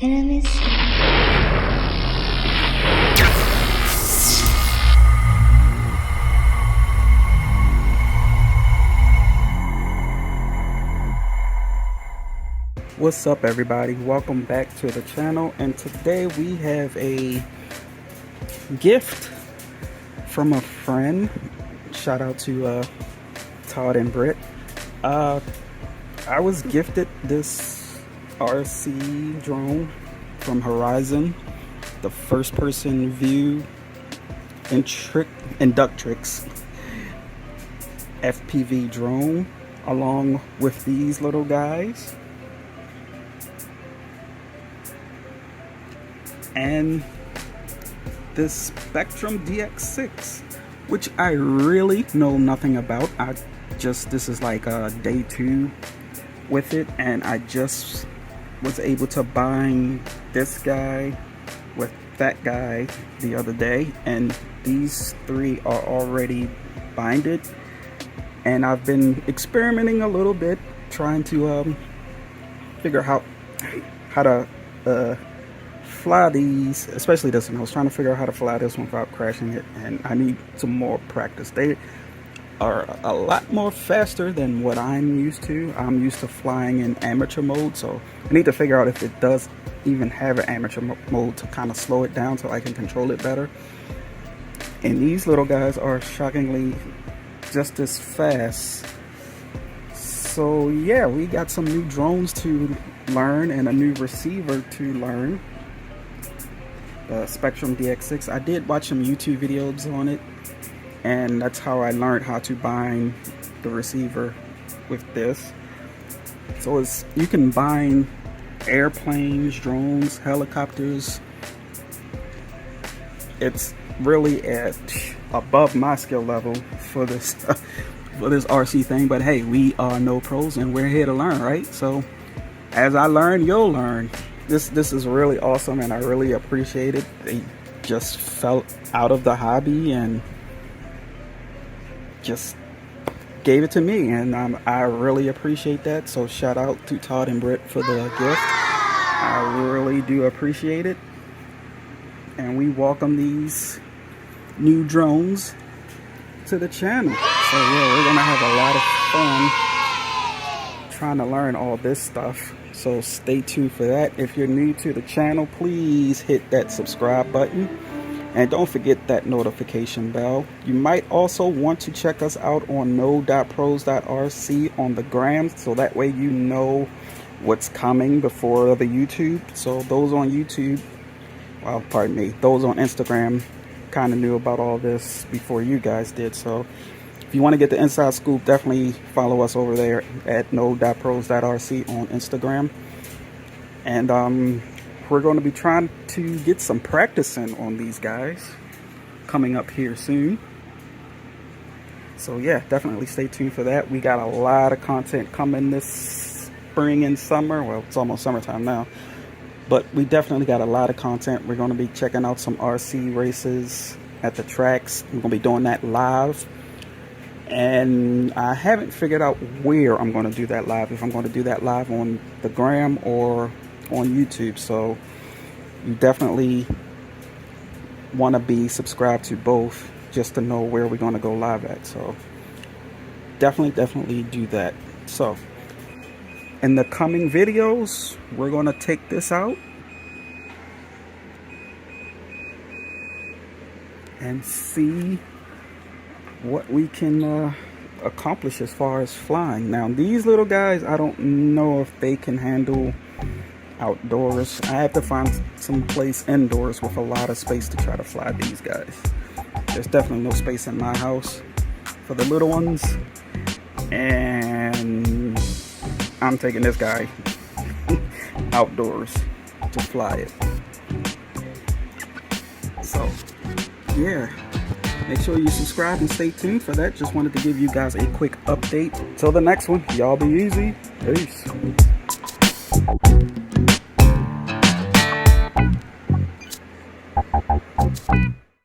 and I miss you. What's up, everybody? Welcome back to the channel, and today we have a gift from a friend. Shout out to Todd and Britt. I was gifted this RC drone from Horizon, the first person view Inductrix FPV drone, along with these little guys. And this Spectrum DX6, which I really know nothing about. This is like day 2 with it, and I just was able to bind this guy with that guy the other day, and these 3 are already binded. And I've been experimenting a little bit, trying to figure out how to fly these, especially this one. I was trying to figure out how to fly this one without crashing it, and I need some more practice. They are a lot more faster than what I'm used to. I'm used to flying in amateur mode, so I need to figure out if it does even have an amateur mode to kind of slow it down so I can control it better. And these little guys are shockingly just as fast. So yeah, we got some new drones to learn and a new receiver to learn. The Spectrum DX6. I did watch some YouTube videos on it, and that's how I learned how to bind the receiver with this. So you can bind airplanes, drones, helicopters. It's really at above my skill level for this for this RC thing, but hey, we are no pros and we're here to learn, right? So as I learn, you'll learn. This is really awesome, and I really appreciate it. They just felt out of the hobby and just gave it to me, and I really appreciate that. So shout out to Todd and Britt for the gift. I really do appreciate it, and we welcome these new drones to the channel. So yeah, we're gonna have a lot of fun trying to learn all this stuff. So stay tuned for that. If you're new to the channel, please hit that subscribe button, and don't forget that notification bell. You might also want to check us out on no.pros.rc on the gram, so that way you know what's coming before the YouTube. So those on YouTube, well, pardon me, those on Instagram kind of knew about all this before you guys did. So if you want to get the inside scoop, definitely follow us over there at no.pros.rc on Instagram. And we're going to be trying to get some practice in on these guys coming up here soon. So yeah, definitely stay tuned for that. We got a lot of content coming this spring and summer. Well, it's almost summertime now, but we definitely got a lot of content. We're going to be checking out some RC races at the tracks. We're going to be doing that live. And I haven't figured out where I'm going to do that live, if I'm going to do that live on the gram or on YouTube. So you definitely want to be subscribed to both just to know where we're going to go live at. So definitely do that. So in the coming videos, we're going to take this out and see what we can accomplish as far as flying. Now these little guys, I don't know if they can handle outdoors. I have to find some place indoors with a lot of space to try to fly these guys. There's definitely no space in my house for the little ones, and I'm taking this guy outdoors to fly it. So yeah, make sure you subscribe and stay tuned for that. Just wanted to give you guys a quick update. Till the next one, y'all be easy. Peace.